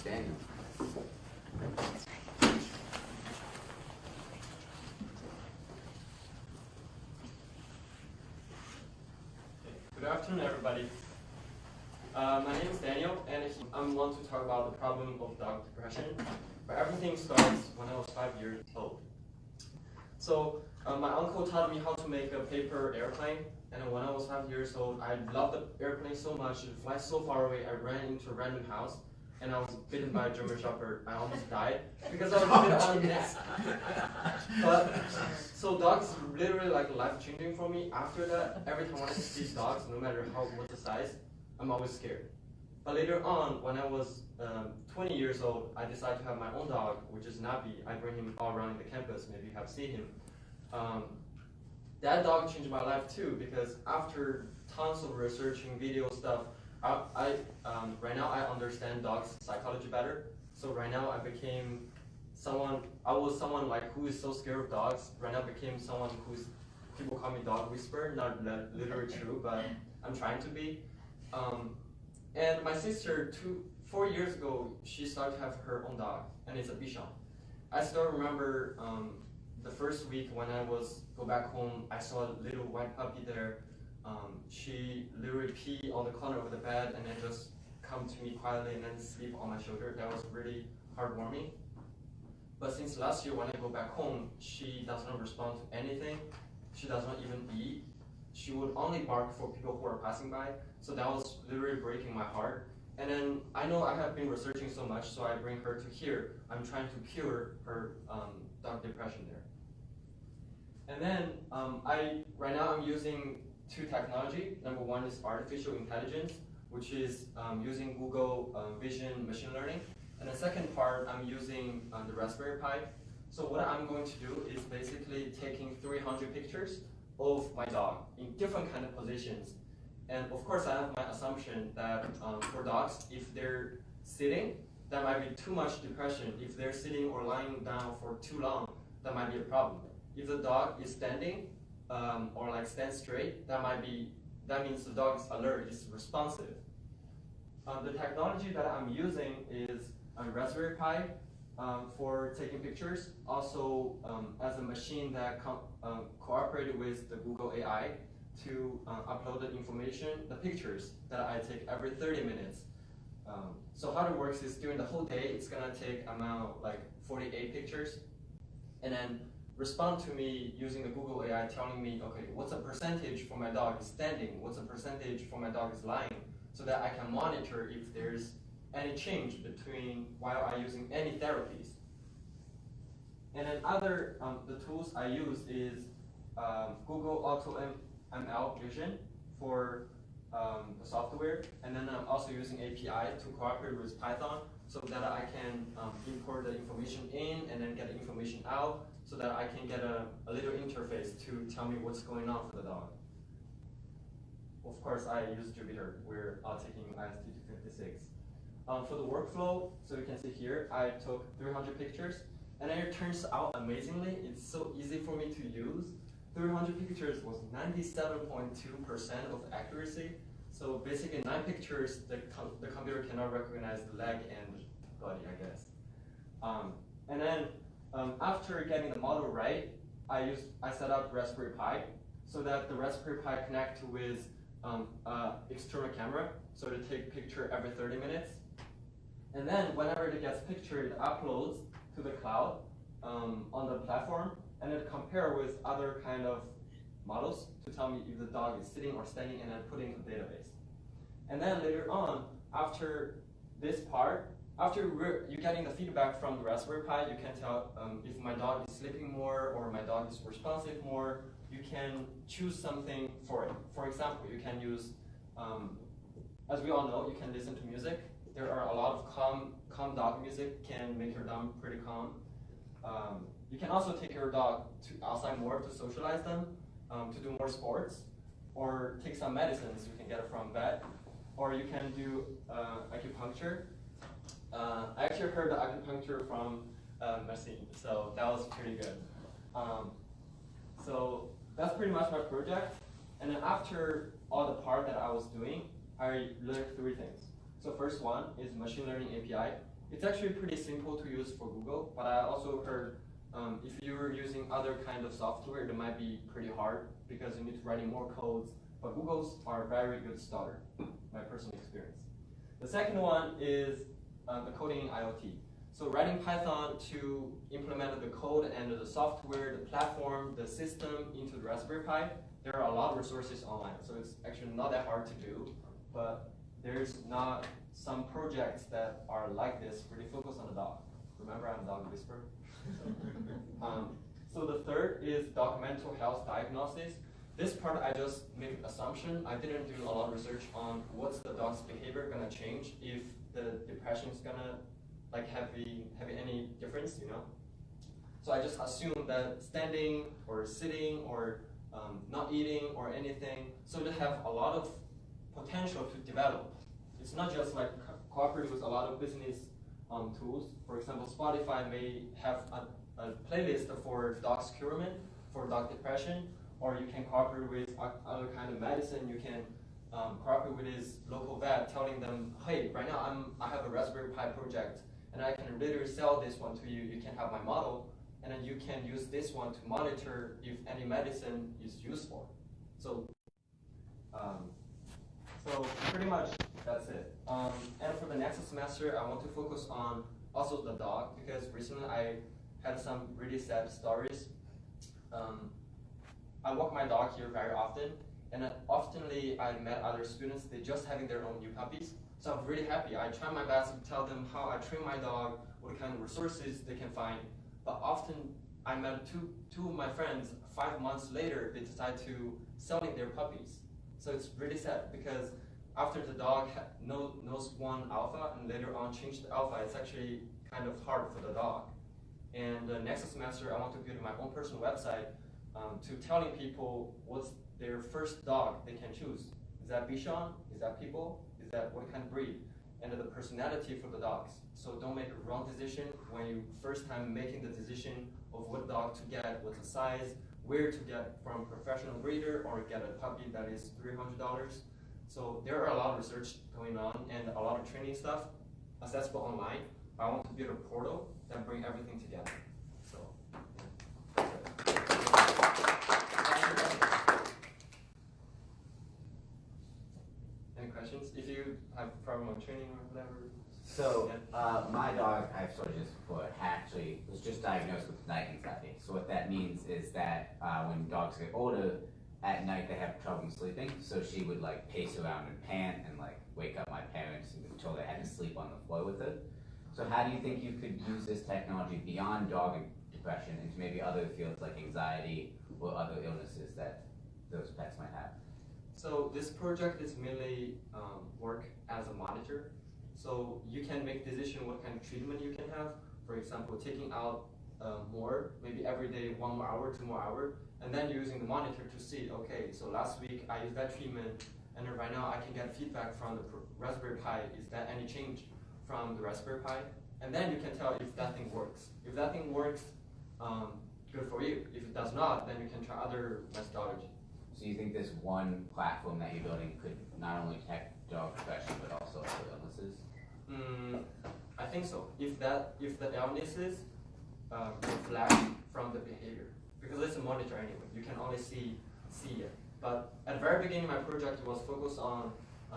Daniel. Good afternoon, everybody. My name is Daniel, and I'm one to talk about the problem of dog depression. But everything starts when I was 5 years old. So my uncle taught me how to make a paper airplane, and when I was 5 years old, I loved the airplane so much. It flies so far away. I ran into a random house, and I was bitten by a German Shepherd. I almost died because I was bitten on the neck. But so dogs literally like life-changing for me. After that, every time when I see dogs, no matter what the size, I'm always scared. But later on, when I was 20 years old, I decided to have my own dog, which is Nabi. I bring him all around the campus. Maybe you have seen him. That dog changed my life too, because after tons of researching video stuff, right now I understand dogs' psychology better. So right now I was someone like who is so scared of dogs. Right now I became someone people call me dog whisperer, not literally true, but I'm trying to be. And my sister, 4 years ago, she started to have her own dog, and it's a Bichon. I still remember the first week when I go back home, I saw a little white puppy there. She literally peed on the corner of the bed and then just come to me quietly and then sleep on my shoulder. That was really heartwarming. But since last year when I go back home, she does not respond to anything. She does not even eat. She would only bark for people who are passing by. So that was literally breaking my heart. And then I know I have been researching so much, so I bring her to here. I'm trying to cure her dog depression there. And then right now I'm using two technology. Number one is artificial intelligence, which is using Google Vision machine learning. And the second part, I'm using the Raspberry Pi. So what I'm going to do is basically taking 300 pictures of my dog in different kind of positions. And of course, I have my assumption that for dogs, if they're sitting, that might be too much depression. If they're sitting or lying down for too long, that might be a problem. If the dog is standing or like stand straight, that means the dog is alert, is responsive. The technology that I'm using is a Raspberry Pi for taking pictures. Also, as a machine that cooperated with the Google AI to upload the information, the pictures that I take every 30 minutes. So how it works is during the whole day, it's gonna take about like 48 pictures, and then respond to me using the Google AI, telling me, okay, what's a percentage for my dog is standing, what's a percentage for my dog is lying, so that I can monitor if there's any change between while I'm using any therapies. And then the tools I use is Google Auto ML Vision for the software, and then I'm also using API to cooperate with Python so that I can import the information in and then get the information out so that I can get a little interface to tell me what's going on for the dog. Of course, I use Jupyter. We're taking IST256. For the workflow, so you can see here, I took 300 pictures, and it turns out amazingly, it's so easy for me to use. 300 pictures was 97.2% of accuracy. So basically 9 pictures, the computer cannot recognize the leg and body, I guess. And then after getting the model right, I set up Raspberry Pi so that the Raspberry Pi connect with external camera, so to take picture every 30 minutes. And then whenever it gets picture, it uploads to the cloud on the platform, and it compare with other kind of models to tell me if the dog is sitting or standing, and then put in the database. And then later on, after this part, after you're getting the feedback from the Raspberry Pi, you can tell if my dog is sleeping more or my dog is responsive more. You can choose something for it. For example, you can use, as we all know, you can listen to music. There are a lot of calm dog music can make your dog pretty calm. You can also take your dog outside more to socialize them, to do more sports, or take some medicines you can get from vet, or you can do acupuncture. I actually heard the acupuncture from Machine, so that was pretty good. So that's pretty much my project. And then after all the part that I was doing, I learned 3 things. So first one is machine learning API. It's actually pretty simple to use for Google, but I also heard if you're using other kind of software, it might be pretty hard because you need to write more codes. But Google's are a very good starter, my personal experience. The second one is the coding in IoT. So writing Python to implement the code and the software, the platform, the system into the Raspberry Pi, there are a lot of resources online. So it's actually not that hard to do, but there's not some projects that are like this, really focus on the dog. Remember, I'm a dog whisperer. So the third is dog mental health diagnosis. This part I just made an assumption. I didn't do a lot of research on what's the dog's behavior gonna change if the depression is gonna have any difference, you know. So I just assumed that standing or sitting or not eating or anything, so they have a lot of potential to develop. It's not just like cooperating with a lot of business tools. For example, Spotify may have a playlist for dog securement, for dog depression, or you can cooperate with other kind of medicine. You can cooperate with his local vet, telling them, hey, right now I have a Raspberry Pi project, and I can literally sell this one to you. You can have my model, and then you can use this one to monitor if any medicine is useful. So pretty much that's it. And for the next semester, I want to focus on also the dog, because recently I had some really sad stories. I walk my dog here very often, and oftenly I met other students, they just having their own new puppies. So I'm really happy. I try my best to tell them how I train my dog, what kind of resources they can find. But often I met two of my friends, 5 months later, they decide to selling their puppies. So it's really sad because after the dog knows one alpha and later on changed the alpha, it's actually kind of hard for the dog. And next semester, I want to build my own personal website to telling people what's their first dog they can choose. Is that Bichon? Is that people? Is that what kind of breed? And the personality for the dogs. So don't make a wrong decision when you first time making the decision of what dog to get, what's the size, where to get from professional breeder or get a puppy that is $300. So there are a lot of research going on and a lot of training stuff accessible online. I want to build a portal that bring everything together. So, yeah. Any questions? If you have a problem with training or whatever. So, my dog, I've told you this before, actually was just diagnosed with night anxiety. So what that means is that when dogs get older, at night they have trouble sleeping. So she would like pace around and pant and like wake up my parents until they had to sleep on the floor with her. So how do you think you could use this technology beyond dog depression into maybe other fields like anxiety or other illnesses that those pets might have? So this project is mainly work as a monitor. So you can make decision what kind of treatment you can have. For example, taking out more, maybe every day 1 more hour, 2 more hours, and then using the monitor to see, okay, so last week I used that treatment, and then right now I can get feedback from the Raspberry Pi. Is there any change from the Raspberry Pi? And then you can tell if that thing works. If that thing works, good for you. If it does not, then you can try other methodology. So you think this one platform that you're building could not only detect dog depression but also other illnesses? I think so. If the illnesses reflect from the behavior, because it's a monitor anyway, you can only see it. But at the very beginning, my project was focused on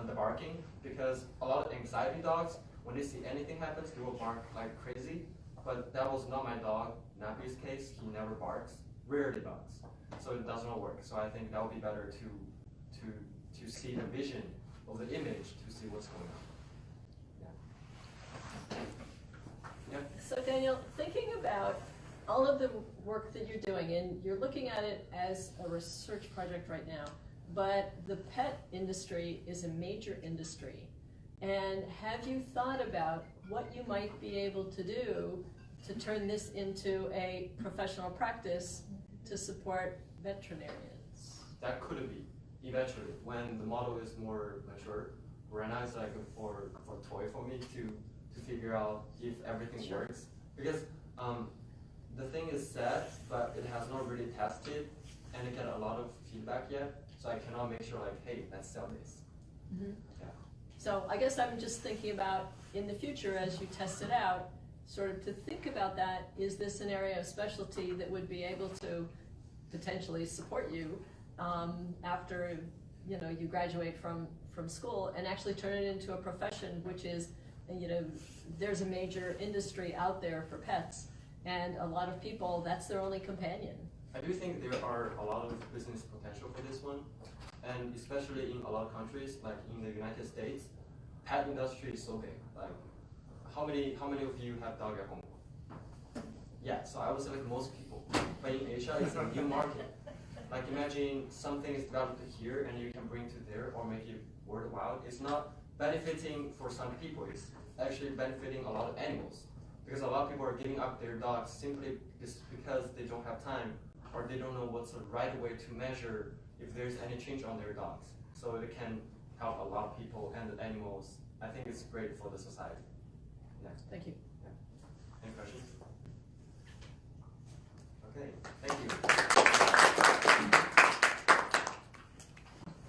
the barking, because a lot of anxiety dogs, when they see anything happens, they will bark like crazy. But that was not my dog. Nappy's case, he never barks, rarely barks. So it does not work. So I think that would be better to see the vision of the image to see what's going on. Yeah. So Daniel, thinking about all of the work that you're doing, and you're looking at it as a research project right now, but the pet industry is a major industry. And have you thought about what you might be able to do to turn this into a professional practice to support veterinarians? That could be, eventually, when the model is more mature. Right now it's like for toy for me to figure out if everything works. Because the thing is set, but it has not really tested, and it get a lot of feedback yet. So I cannot make sure like, hey, let's sell this. Mm-hmm. Yeah. So I guess I'm just thinking about, in the future, as you test it out, sort of to think about that, is this an area of specialty that would be able to potentially support you after you graduate from school, and actually turn it into a profession, which is, there's a major industry out there for pets, and a lot of people, that's their only companion. I do think there are a lot of business potential for this one, and especially in a lot of countries, like in the United States, pet industry is so big. Like, how many of you have dog at home? Yeah, so I would say like most people. But in Asia, it's a new market. Like, imagine something is developed here and you can bring to there or make it worthwhile. It's not benefiting for some people, it's actually benefiting a lot of animals. Because a lot of people are giving up their dogs simply because they don't have time, or they don't know what's the right way to measure if there's any change on their dogs. So it can help a lot of people and the animals. I think it's great for the society. Yeah. Thank you. Yeah. Any questions? Okay, thank you.